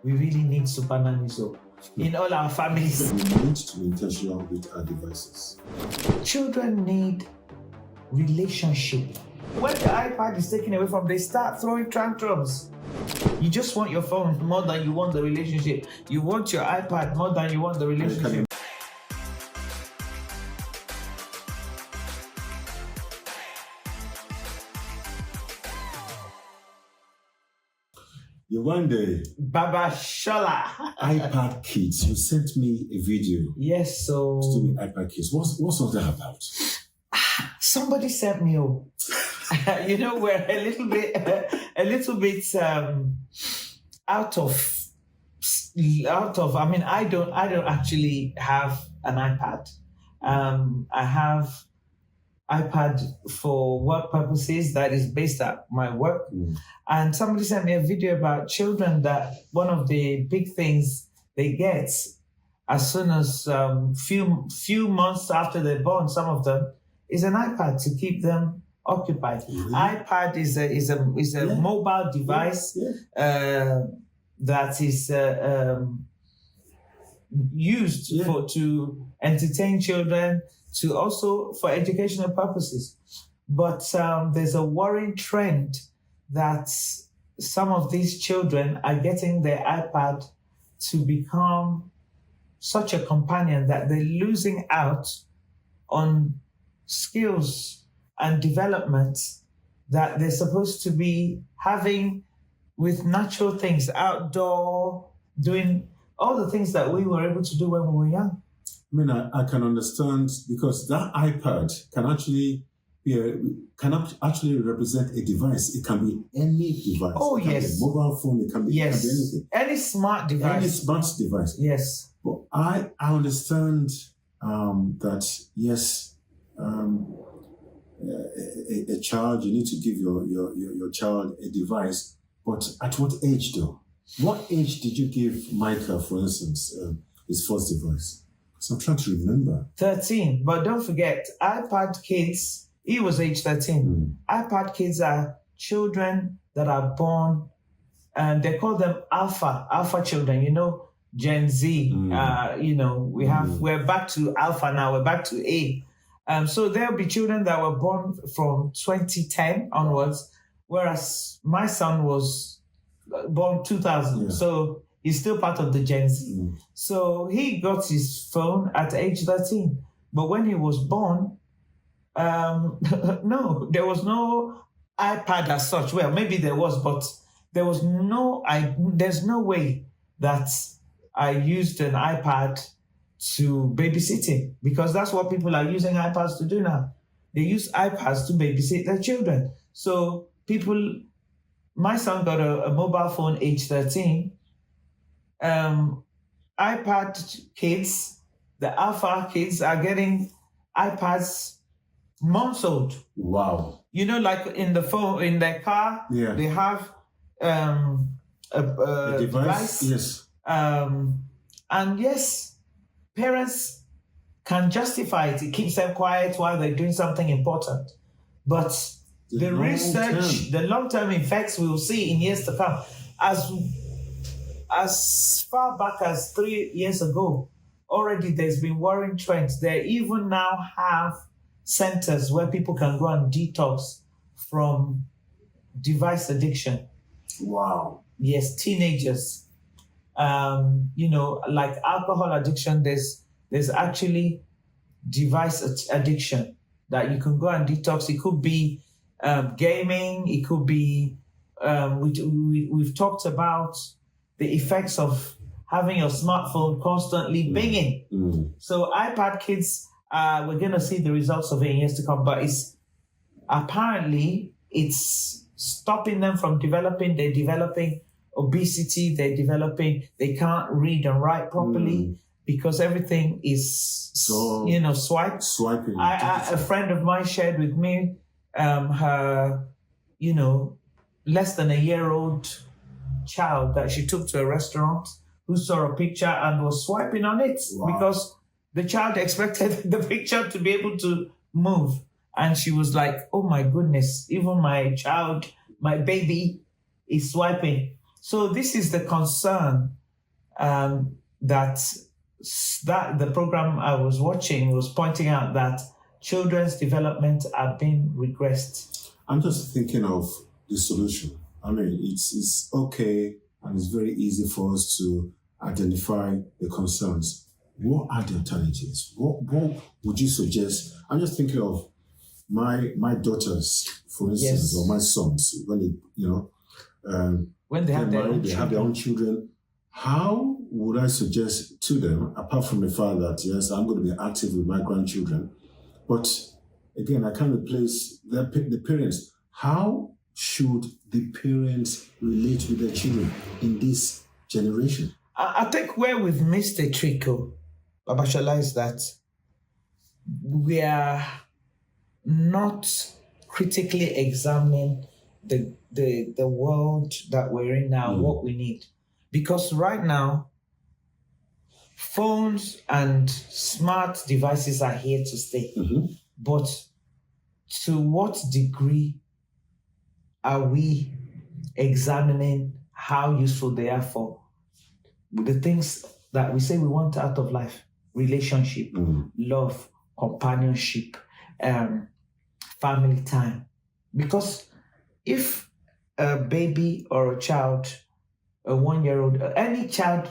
we really need super nannies in all our families. We need to be intentional with our devices. Children need relationship. When the iPad is taken away from them, they start throwing tantrums. You just want your phone more than you want the relationship. You want your iPad more than you want the relationship. One day, Baba Shola. iPad Kids, you sent me a video. Yes, so to the iPad Kids. What was that about? Somebody sent me we're a little bit out of. I mean, I don't actually have an iPad. I have iPad for work purposes that is based at my work. And somebody sent me a video about children that one of the big things they get as soon as few months after they're born, some of them, is an iPad to keep them occupied. Mm-hmm. iPad is a mobile device that is used to entertain children, to also for educational purposes. But there's a worrying trend that some of these children are getting their iPad to become such a companion that they're losing out on skills and development that they're supposed to be having with natural things, outdoor, doing all the things that we were able to do when we were young. I mean, I can understand, because that iPad can actually represent a device. It can be any device. Oh, it can yes. be a mobile phone. It can be anything. Any smart device. Any smart device. Yes. But I understand that, yes, a child, you need to give your child a device. But at what age, though? What age did you give Michael, for instance, his first device? So I'm trying to remember. 13. But don't forget, iPad kids, he was age 13. iPad kids are children that are born, and they call them alpha children, Gen Z. We're back to alpha now, we're back to A. So there'll be children that were born from 2010 onwards, whereas my son was born 2000. Yeah. So he's still part of the Gen Z. So he got his phone at age 13. But when he was born, no, there was no iPad as such. Well, maybe there was, but there's no way that I used an iPad to babysitting, because that's what people are using iPads to do now. They use iPads to babysit their children. So my son got a mobile phone age 13. iPad kids, the alpha kids, are getting iPads months old. Wow. Like in the phone, in their car, they have a device. Yes. And yes, parents can justify it. It keeps them quiet while they're doing something important. But the research, the long-term effects we will see in years to come. As far back as 3 years ago, already there's been worrying trends. They even now have centers where people can go and detox from device addiction. Wow. Yes, teenagers. Like alcohol addiction, there's actually device addiction that you can go and detox. It could be gaming. It could be, we've talked about the effects of having your smartphone constantly binging. So iPad kids, we're going to see the results of it in years to come, but it's stopping them from developing. They're developing obesity. They can't read and write properly because everything is, swiped. Swiping. A friend of mine shared with me her, less than a year-old child that she took to a restaurant who saw a picture and was swiping on it because the child expected the picture to be able to move. And she was like, oh my goodness, even my child, my baby is swiping. So this is the concern that the program I was watching was pointing out, that children's development are being regressed. I'm just thinking of the solution. I mean, it's okay and it's very easy for us to identify the concerns. What are the alternatives? What would you suggest? I'm just thinking of my daughters, for instance, Yes. or my sons, when they, When they have get their own married, they have their own children. How would I suggest to them, apart from the fact that, yes, I'm going to be active with my grandchildren, but again, I can't replace the parents. How should the parents relate with their children in this generation? I think where we've missed a trick, Babashala, is that we are not critically examining the world that we're in now, what we need. Because right now, phones and smart devices are here to stay. But to what degree are we examining how useful they are for the things that we say we want out of life? Relationship, love, companionship, family time. Because if a baby or a child, a 1-year-old, any child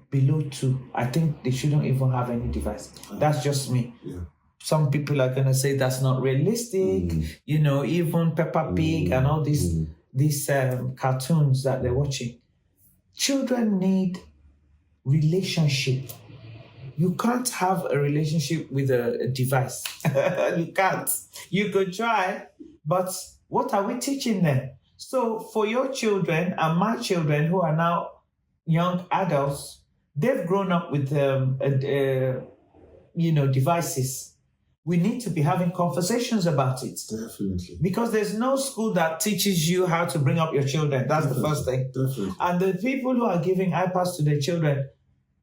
below 2, I think they shouldn't even have any device. That's just me. Yeah. Some people are going to say that's not realistic. Even Peppa Pig and all these cartoons that they're watching. Children need relationship. You can't have a relationship with a device. You can't. You could try, but what are we teaching them? So for your children and my children who are now young adults, they've grown up with devices. We need to be having conversations about it. Definitely. Because there's no school that teaches you how to bring up your children. That's the first thing. Definitely. And the people who are giving iPads to their children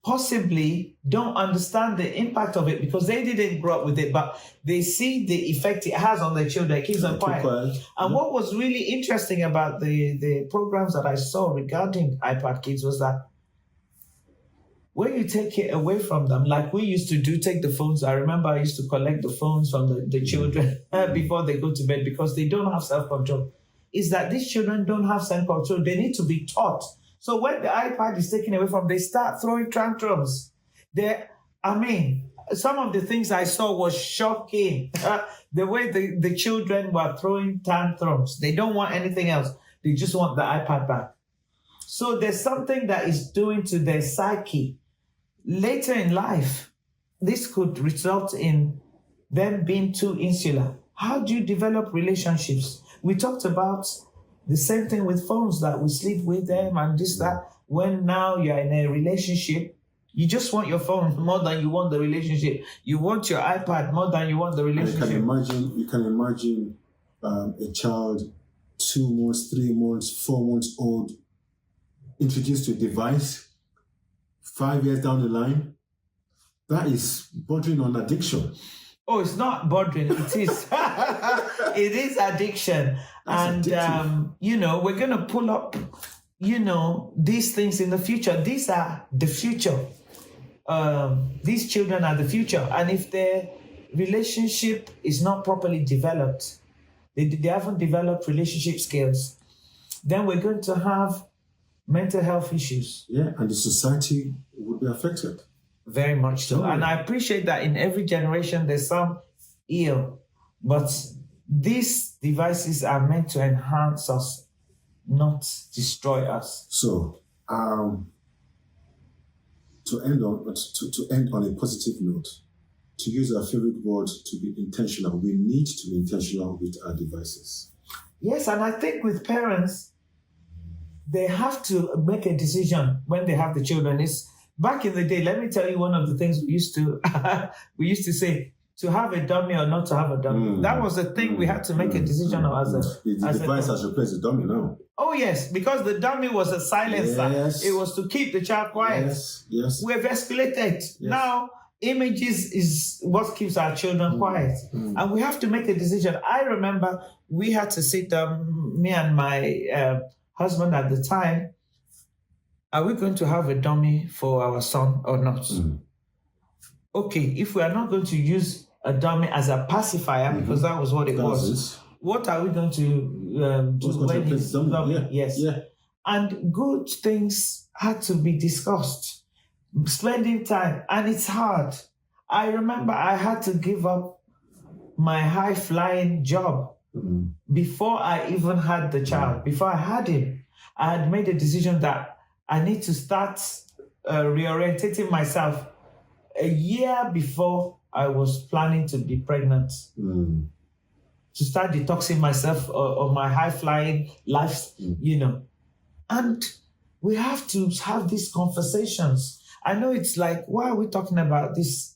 possibly don't understand the impact of it because they didn't grow up with it, but they see the effect it has on their children. It keeps them quiet. And what was really interesting about the programs that I saw regarding iPad kids was that when you take it away from them, like we used to do, take the phones. I remember I used to collect the phones from the children before they go to bed because they don't have self-control. Is that these children don't have self-control. They need to be taught. So when the iPad is taken away from them, they start throwing tantrums. Some of the things I saw was shocking. The way the children were throwing tantrums. They don't want anything else. They just want the iPad back. So there's something that is doing to their psyche. Later in life, this could result in them being too insular. How do you develop relationships? We talked about the same thing with phones, that we sleep with them and this, that. When now you're in a relationship, you just want your phone more than you want the relationship. You want your iPad more than you want the relationship. You can imagine a child 2 months, 3 months, 4 months old, introduced to a device 5 years down the line. That is bordering on addiction. Oh, it's not bordering. It is. It is addiction. That's addictive. We're going to pull up, these things in the future. These are the future. These children are the future. And if their relationship is not properly developed, they haven't developed relationship skills, then we're going to have mental health issues. Yeah, and the society would be affected. Very much so. And I appreciate that in every generation there's some ill, but these devices are meant to enhance us, not destroy us. So, to end on a positive note, to use our favorite word, to be intentional, we need to be intentional with our devices. Yes, and I think with parents, they have to make a decision when they have the children. Back in the day, let me tell you one of the things we used to say, to have a dummy or not to have a dummy. That was the thing we had to make a decision of The device has replaced the dummy now. Oh, yes, because the dummy was a silencer. Yes. It was to keep the child quiet. Yes. We've escalated. Yes. Now, images is what keeps our children quiet. And we have to make a decision. I remember we had to sit down, me and my husband at the time, are we going to have a dummy for our son or not? Okay, if we are not going to use a dummy as a pacifier, because that was what it was, what are we going to do when it's dummy? Yes. Yeah. And good things had to be discussed. Spending time, and it's hard. I remember I had to give up my high-flying job before I even had the child. Before I had him, I had made a decision that I need to start reorientating myself a year before I was planning to be pregnant. To start detoxing myself on my high-flying life, And we have to have these conversations. I know it's like, why are we talking about this?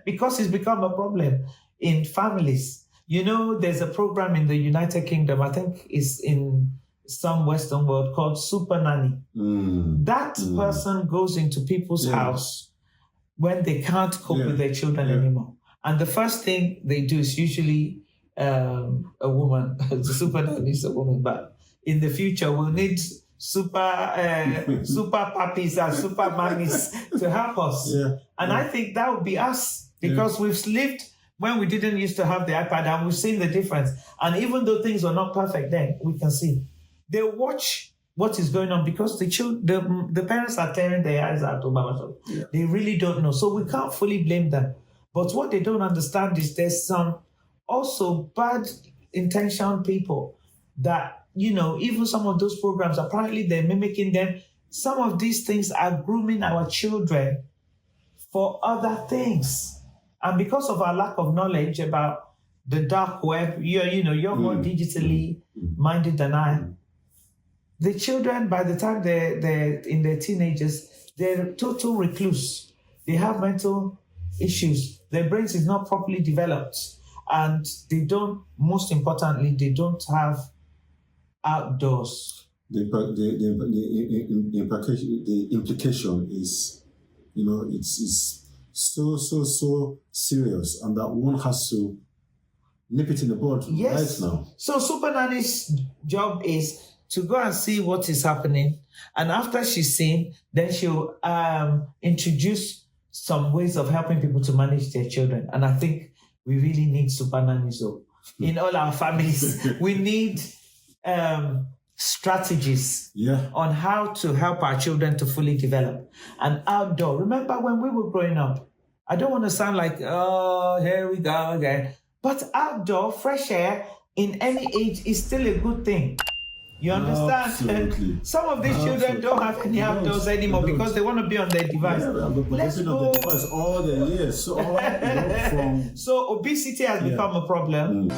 Because it's become a problem in families. There's a program in the United Kingdom, I think it's in some Western world, called Super Nanny. That person goes into people's house when they can't cope with their children anymore. And the first thing they do is usually a woman. The Super Nanny is a woman, but in the future we'll need super puppies and super mummies to help us. And I think that would be us, because we've lived when we didn't used to have the iPad, and we've seen the difference. And even though things were not perfect then, we can see. They watch what is going on because the parents are tearing their eyes out over it. They really don't know. So we can't fully blame them. But what they don't understand is there's some also bad intention people that, even some of those programs, apparently they're mimicking them. Some of these things are grooming our children for other things. And because of our lack of knowledge about the dark web, you're more digitally minded than I. The children, by the time they're in their teenagers, they're total recluse. They have mental issues. Their brains is not properly developed. And most importantly, they don't have outdoors. The implication is, it's so serious, and that one has to nip it in the bud right now. So Super Nanny's job is to go and see what is happening, and after she's seen, then she'll introduce some ways of helping people to manage their children. And I think we really need Super Nannies in all our families. We need strategies on how to help our children to fully develop. And outdoor, remember when we were growing up, I don't want to sound like, oh, here we go again, but outdoor, fresh air in any age is still a good thing. You understand? Absolutely. Some of these children don't have any outdoors anymore because they want to be on their device. Let's go. On their device all the years. So obesity has become a problem.